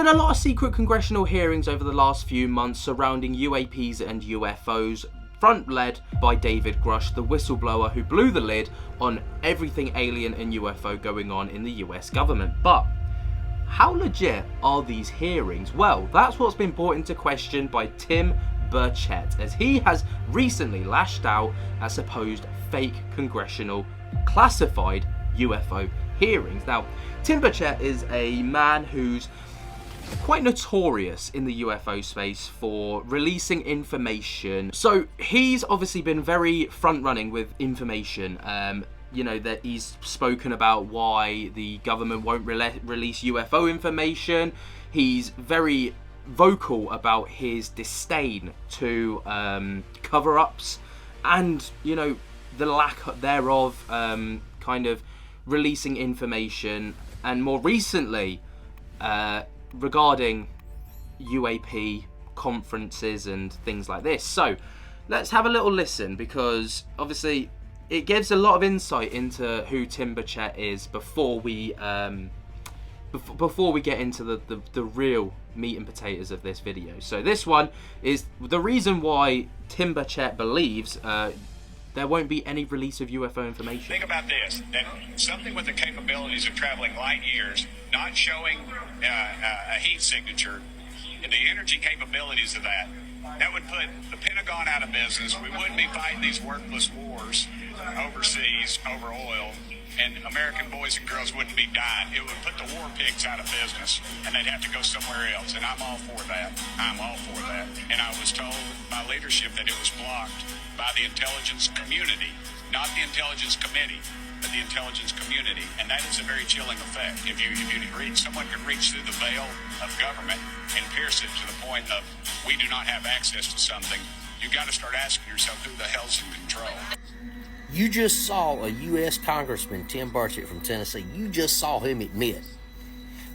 Been a lot of secret congressional hearings over the last few months surrounding UAPs and UFOs, front-led by David Grusch, the whistleblower who blew the lid on everything alien and UFO going on in the US government. But how legit are these hearings? Well, that's what's been brought into question by Tim Burchett, as he has recently lashed out at supposed fake congressional classified UFO hearings. Now, Tim Burchett is a man who's quite notorious in the UFO space for releasing information. So he's obviously been very front-running with information. You know, that he's spoken about why the government won't release UFO information. He's very vocal about his disdain to cover-ups and, you know, the lack thereof, kind of releasing information, and more recently regarding UAP conferences and things like this. So let's have a little listen, because obviously it gives a lot of insight into who Tim Burchett is before we get into the real meat and potatoes of this video. So this one is the reason why Tim Burchett believes there won't be any release of UFO information. Think about this, that something with the capabilities of traveling light years, not showing a heat signature, and the energy capabilities of that would put the Pentagon out of business. We wouldn't be fighting these worthless wars overseas over oil, and American boys and girls wouldn't be dying. It would put the war pigs out of business, and they'd have to go somewhere else, and I'm all for that. I'm all for that. And I was told by leadership that it was blocked by the intelligence community, not the intelligence committee, but the intelligence community. And that is a very chilling effect. If you reach, someone can reach through the veil of government and pierce it to the point of we do not have access to something. You've got to start asking yourself, who the hell's in control? You just saw a U.S. Congressman, Tim Burchett from Tennessee, you just saw him admit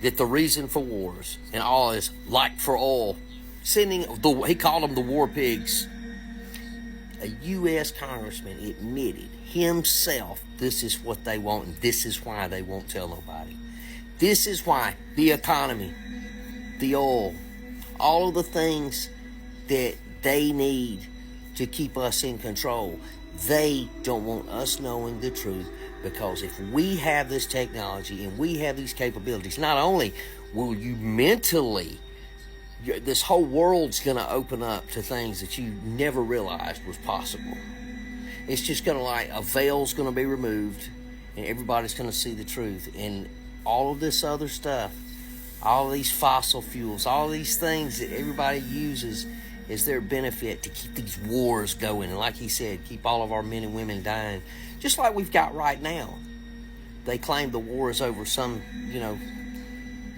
that the reason for wars and all is like for oil, he called them the war pigs. A U.S. Congressman admitted himself this is what they want, and this is why they won't tell nobody. This is why the economy, the oil, all of the things that they need to keep us in control, they don't want us knowing the truth, because if we have this technology and we have these capabilities, not only will you mentally, this whole world's going to open up to things that you never realized was possible. It's just going to, like, a veil's going to be removed and everybody's going to see the truth. And all of this other stuff, all of these fossil fuels, all of these things that everybody uses is their benefit to keep these wars going. And like he said, keep all of our men and women dying, just like we've got right now. They claim the war is over some,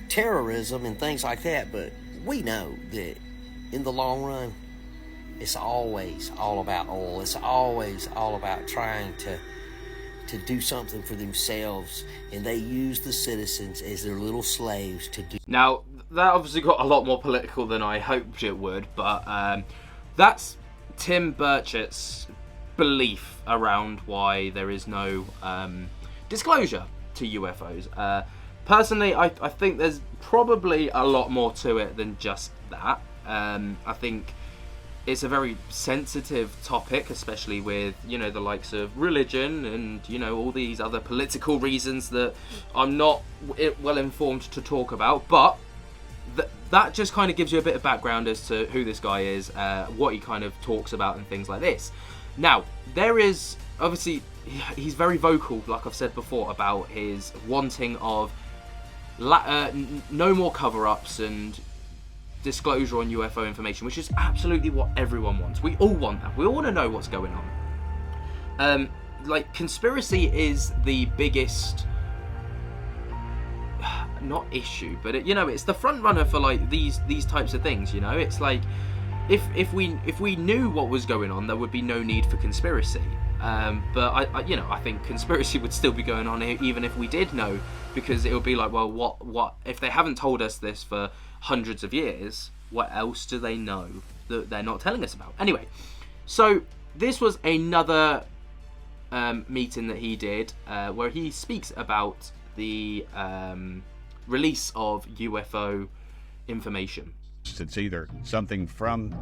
terrorism and things like that, but we know that in the long run, it's always all about oil. It's always all about trying to do something for themselves, and they use the citizens as their little slaves to do. Now, that obviously got a lot more political than I hoped it would, but that's Tim Burchett's belief around why there is no disclosure to UFOs. Personally, I think there's probably a lot more to it than just that. I think it's a very sensitive topic, especially with, the likes of religion and, all these other political reasons that I'm not well informed to talk about. But that just kind of gives you a bit of background as to who this guy is, what he kind of talks about and things like this. Now, there is, obviously, he's very vocal, like I've said before, about his wanting of no more cover-ups and disclosure on UFO information, which is absolutely what everyone wants. We all want that. We all want to know what's going on. Conspiracy is the biggest, not issue, but it's the front runner for these types of things. It's like if we knew what was going on, there would be no need for conspiracy. But I think conspiracy would still be going on even if we did know, because it would be like, well, what if they haven't told us this for hundreds of years? What else do they know that they're not telling us about? Anyway, so this was another meeting that he did where he speaks about the release of UFO information. It's either something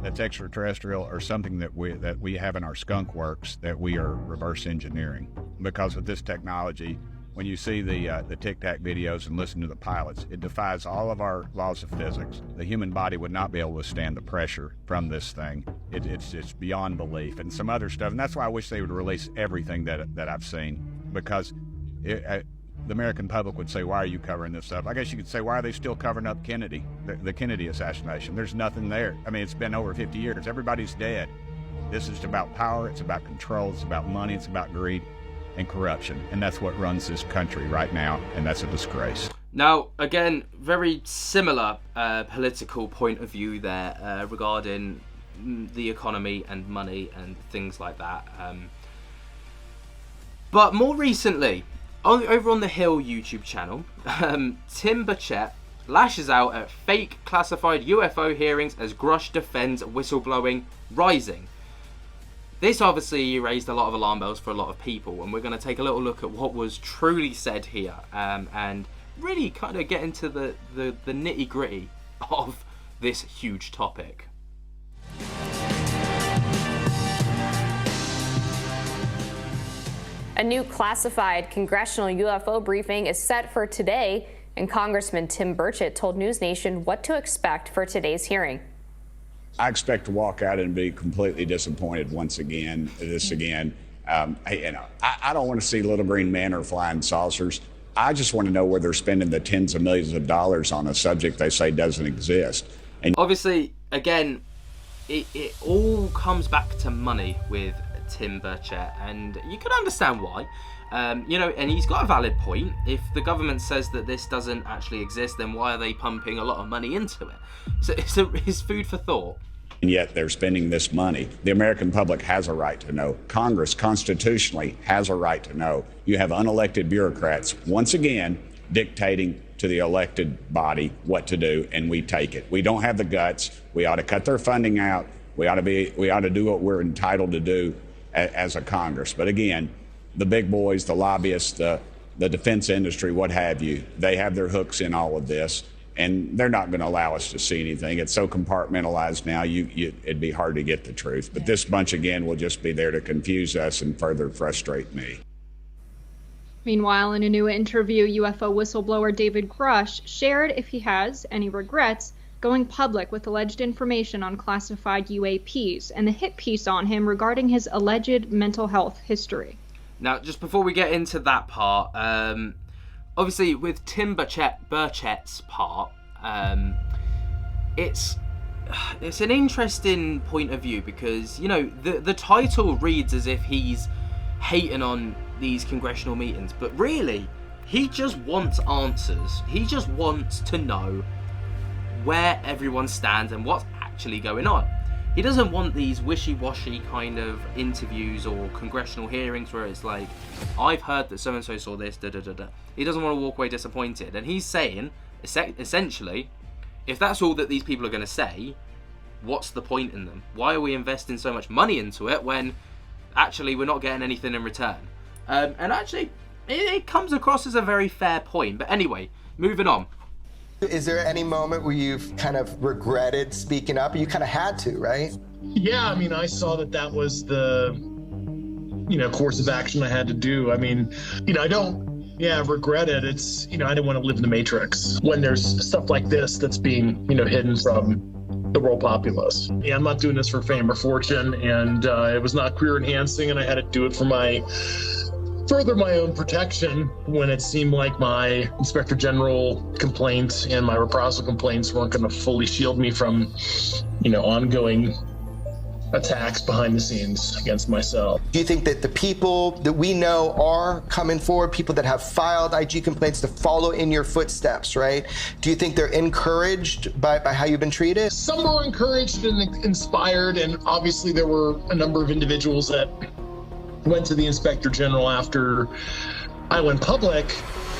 that's extraterrestrial or something that we have in our skunk works that we are reverse engineering. Because with this technology, when you see the Tic Tac videos and listen to the pilots, it defies all of our laws of physics. The human body would not be able to withstand the pressure from this thing. It's beyond belief, and some other stuff. And that's why I wish they would release everything that I've seen, because the American public would say, why are you covering this up? I guess you could say, why are they still covering up Kennedy, the Kennedy assassination? There's nothing there. I mean, it's been over 50 years. Everybody's dead. This is about power. It's about control. It's about money. It's about greed and corruption. And that's what runs this country right now, and that's a disgrace. Now, again, very similar political point of view there regarding the economy and money and things like that. But more recently, over on the Hill YouTube channel, Tim Burchett lashes out at fake classified UFO hearings as Grusch defends whistleblowing rising. This obviously raised a lot of alarm bells for a lot of people, and we're going to take a little look at what was truly said here, and really kind of get into the nitty gritty of this huge topic. A new classified congressional UFO briefing is set for today, and Congressman Tim Burchett told News Nation what to expect for today's hearing. I expect to walk out and be completely disappointed once again. I don't want to see little green men or flying saucers. I just want to know where they're spending the tens of millions of dollars on a subject they say doesn't exist. And obviously, again, it all comes back to money with Tim Burchett, and you can understand why. And he's got a valid point. If the government says that this doesn't actually exist, then why are they pumping a lot of money into it? So it's food for thought. And yet they're spending this money. The American public has a right to know. Congress constitutionally has a right to know. You have unelected bureaucrats, once again, dictating to the elected body what to do, and we take it. We don't have the guts. We ought to cut their funding out. We ought to do what we're entitled to do as a Congress. But again, the big boys, the lobbyists, the defense industry, what have you, they have their hooks in all of this, and they're not going to allow us to see anything. It's so compartmentalized now, it'd be hard to get the truth. But this bunch, again, will just be there to confuse us and further frustrate me. Meanwhile, in a new interview, UFO whistleblower David Grusch shared if he has any regrets going public with alleged information on classified UAPs and the hit piece on him regarding his alleged mental health history. Now, just before we get into that part, obviously with Tim Burchett's part, it's an interesting point of view because, the title reads as if he's hating on these congressional meetings, but really, he just wants answers. He just wants to know where everyone stands and what's actually going on. He doesn't want these wishy-washy kind of interviews or congressional hearings where it's like, I've heard that so-and-so saw this, da-da-da-da. He doesn't want to walk away disappointed. And he's saying, essentially, if that's all that these people are going to say, what's the point in them? Why are we investing so much money into it when actually we're not getting anything in return? And actually, it comes across as a very fair point. But anyway, moving on. Is there any moment where you've kind of regretted speaking up? You kind of had to, right? Yeah, I mean, I saw that was the, course of action I had to do. I mean, I don't, regret it. It's, I didn't want to live in the Matrix when there's stuff like this that's being, hidden from the world populace. Yeah, I'm not doing this for fame or fortune, and it was not career enhancing, and I had to do it for further my own protection when it seemed like my Inspector General complaints and my reprisal complaints weren't going to fully shield me from, ongoing attacks behind the scenes against myself. Do you think that the people that we know are coming forward, people that have filed IG complaints to follow in your footsteps, right? Do you think they're encouraged by how you've been treated? Some were encouraged and inspired, and obviously there were a number of individuals that went to the Inspector General after I went public,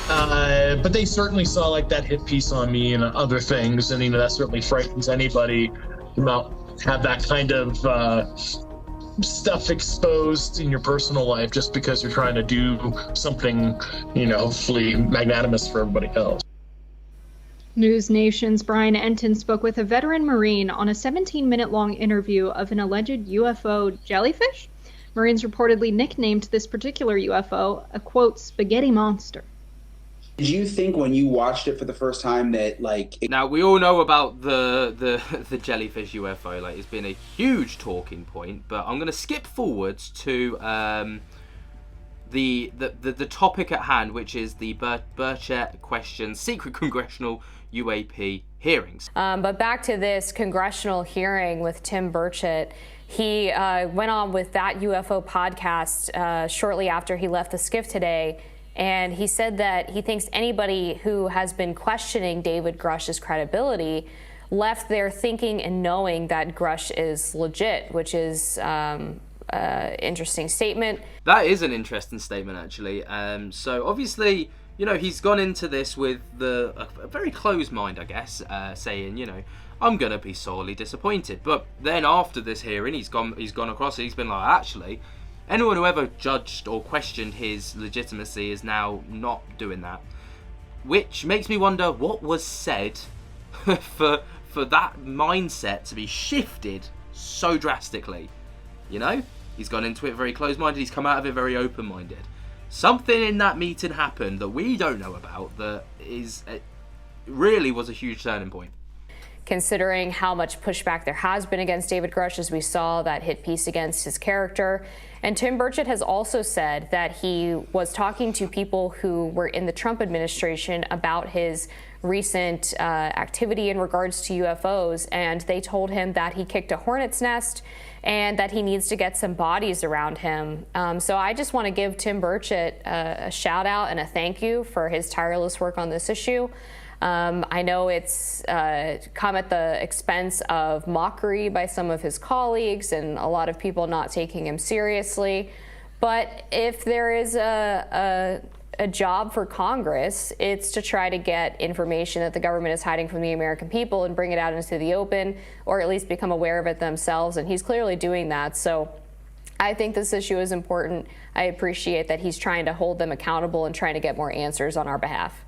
but they certainly saw like that hit piece on me and other things, and that certainly frightens anybody about have that kind of stuff exposed in your personal life just because you're trying to do something, hopefully magnanimous for everybody else. News Nation's Brian Enton spoke with a veteran Marine on a 17-minute-long interview of an alleged UFO jellyfish. Marines reportedly nicknamed this particular UFO a, quote, spaghetti monster. Did you think when you watched it for the first time that, like... Now, we all know about the jellyfish UFO. Like, it's been a huge talking point, but I'm going to skip forwards to the topic at hand, which is the Burchett questions secret congressional UAP hearings. But back to this congressional hearing with Tim Burchett. He went on with that UFO podcast shortly after he left the skiff today, and he said that he thinks anybody who has been questioning David Grusch's credibility left there thinking and knowing that Grusch is legit, which is interesting statement. That is an interesting statement, actually. So obviously, you know, he's gone into this with a very closed mind, I guess, saying, you know, I'm gonna be sorely disappointed. But then after this hearing, he's gone across it. He's been like, actually, anyone who ever judged or questioned his legitimacy is now not doing that, which makes me wonder what was said for that mindset to be shifted so drastically. You know, he's gone into it very closed-minded. He's come out of it very open-minded. Something in that meeting happened that we don't know about that really was a huge turning point. Considering how much pushback there has been against David Grusch, as we saw that hit piece against his character. And Tim Burchett has also said that he was talking to people who were in the Trump administration about his recent activity in regards to UFOs, and they told him that he kicked a hornet's nest and that he needs to get some bodies around him. So I just want to give Tim Burchett a shout out and a thank you for his tireless work on this issue. I know it's come at the expense of mockery by some of his colleagues and a lot of people not taking him seriously. But if there is a job for Congress, it's to try to get information that the government is hiding from the American people and bring it out into the open, or at least become aware of it themselves. And he's clearly doing that. So I think this issue is important. I appreciate that he's trying to hold them accountable and trying to get more answers on our behalf.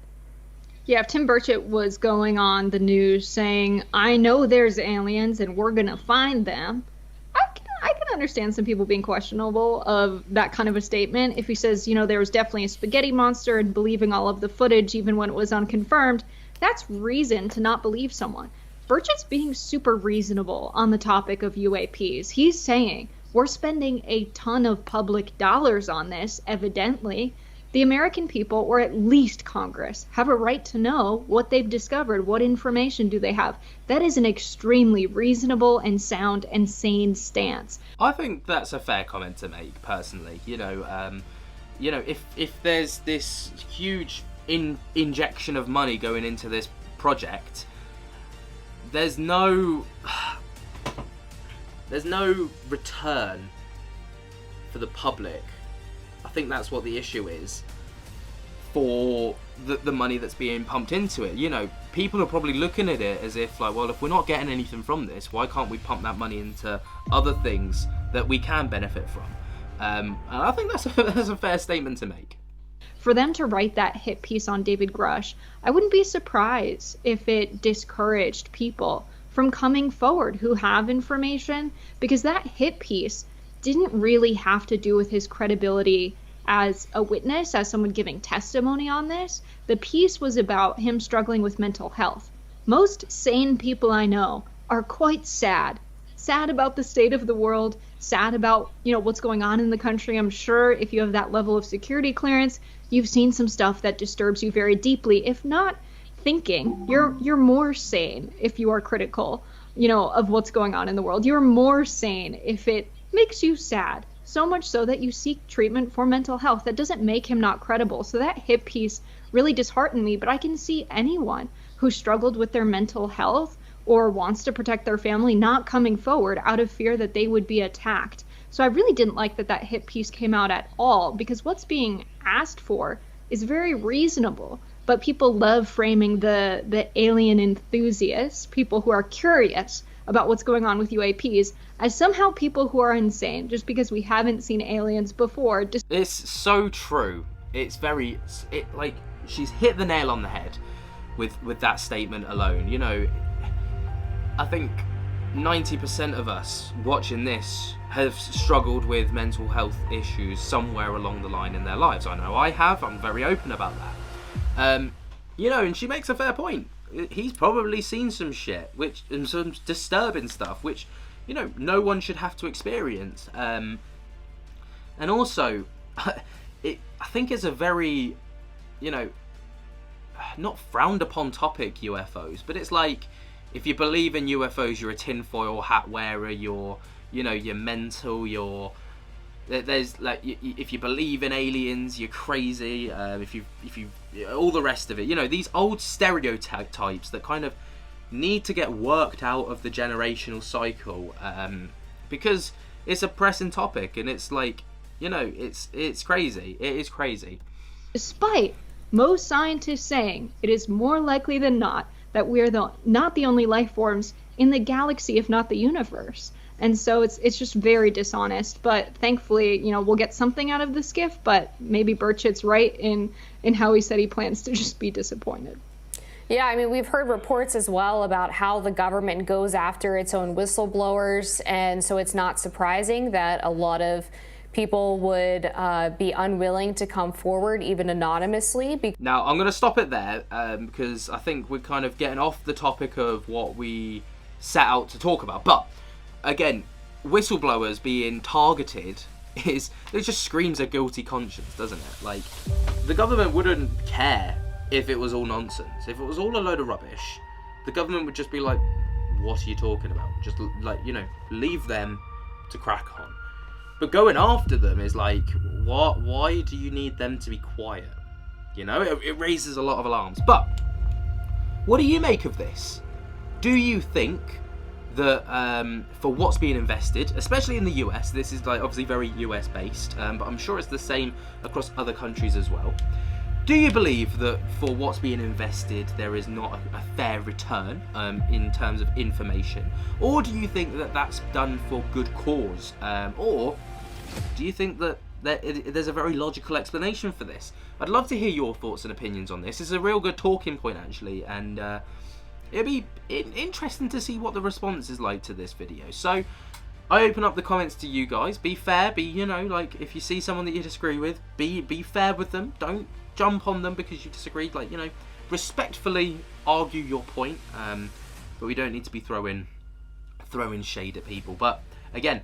Yeah, if Tim Burchett was going on the news saying, I know there's aliens and we're going to find them, I can understand some people being questionable of that kind of a statement. If he says, you know, there was definitely a spaghetti monster and believing all of the footage even when it was unconfirmed, that's reason to not believe someone. Burchett's being super reasonable on the topic of UAPs. He's saying, we're spending a ton of public dollars on this, evidently. The American people, or at least Congress, have a right to know what they've discovered. What information do they have? That is an extremely reasonable and sound and sane stance. I think that's a fair comment to make, personally. You know, if there's this huge injection of money going into this project, there's no return for the public. I think that's what the issue is for the money that's being pumped into it. You know, people are probably looking at it as if, like, well, if we're not getting anything from this, why can't we pump that money into other things that we can benefit from? And I think that's a fair statement to make. For them to write that hit piece on David Grusch, I wouldn't be surprised if it discouraged people from coming forward who have information, because that hit piece didn't really have to do with his credibility as a witness, as someone giving testimony on this. The piece was about him struggling with mental health. Most sane people I know are quite sad about the state of the world, sad about, you know, what's going on in the country. I'm sure if you have that level of security clearance, you've seen some stuff that disturbs you very deeply. If not thinking, you're more sane if you are critical, you know, of what's going on in the world. You're more sane if it makes you sad, so much so that you seek treatment for mental health. That doesn't make him not credible. So that hit piece really disheartened me, but I can see anyone who struggled with their mental health or wants to protect their family not coming forward out of fear that they would be attacked. So I really didn't like that hit piece came out at all, because what's being asked for is very reasonable. But people love framing the alien enthusiasts, people who are curious about what's going on with UAPs, as somehow people who are insane just because we haven't seen aliens before. It's so true. Like, she's hit the nail on the head. with that statement alone. You know, I think 90% of us watching this have struggled with mental health issues somewhere along the line in their lives. I know I have. I'm very open about that. You know, and she makes a fair point. He's probably seen some shit, and some disturbing stuff, which, you know, no one should have to experience. And also, I think it's a very, you know, not frowned upon topic, UFOs, but it's like, if you believe in UFOs, you're a tinfoil hat wearer, you're mental, there's like, if you believe in aliens, you're crazy, if you all the rest of it, you know, these old stereotypes that kind of need to get worked out of the generational cycle, because it's a pressing topic, and it's like, you know, it's crazy. It is crazy. Despite most scientists saying it is more likely than not that we're not the only life forms in the galaxy, if not the universe. And so it's just very dishonest. But thankfully, you know, we'll get something out of this gift, but maybe Burchett's right in how he said he plans to just be disappointed. Yeah, I mean, we've heard reports as well about how the government goes after its own whistleblowers, and so it's not surprising that a lot of people would be unwilling to come forward, even anonymously. Now, I'm going to stop it there because I think we're kind of getting off the topic of what we set out to talk about. But, again, whistleblowers being targeted it just screams a guilty conscience, doesn't it? Like, the government wouldn't care if it was all nonsense. If it was all a load of rubbish, the government would just be like, what are you talking about? Just, like, you know, leave them to crack on. But going after them is like, what? Why do you need them to be quiet? You know, it raises a lot of alarms. But what do you make of this? Do you think that for what's being invested, especially in the US, this is like obviously very US based, but I'm sure it's the same across other countries as well. Do you believe that for what's being invested, there is not a fair return in terms of information? Or do you think that that's done for good cause? Or do you think that there's a very logical explanation for this? I'd love to hear your thoughts and opinions on this. It's a real good talking point, actually, and it'd be interesting to see what the response is like to this video. So I open up the comments to you guys. Be fair, you know, like, if you see someone that you disagree with, be fair with them. Don't jump on them because you disagreed. Like, you know, respectfully argue your point, but we don't need to be throwing shade at people. But again,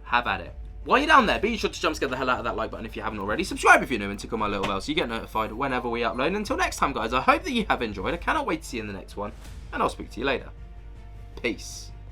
have at it. While you're down there, be sure to jump scare the hell out of that like button if you haven't already. Subscribe if you're new and tickle my little bell so you get notified whenever we upload. And until next time, guys, I hope that you have enjoyed. I cannot wait to see you in the next one, and I'll speak to you later. Peace.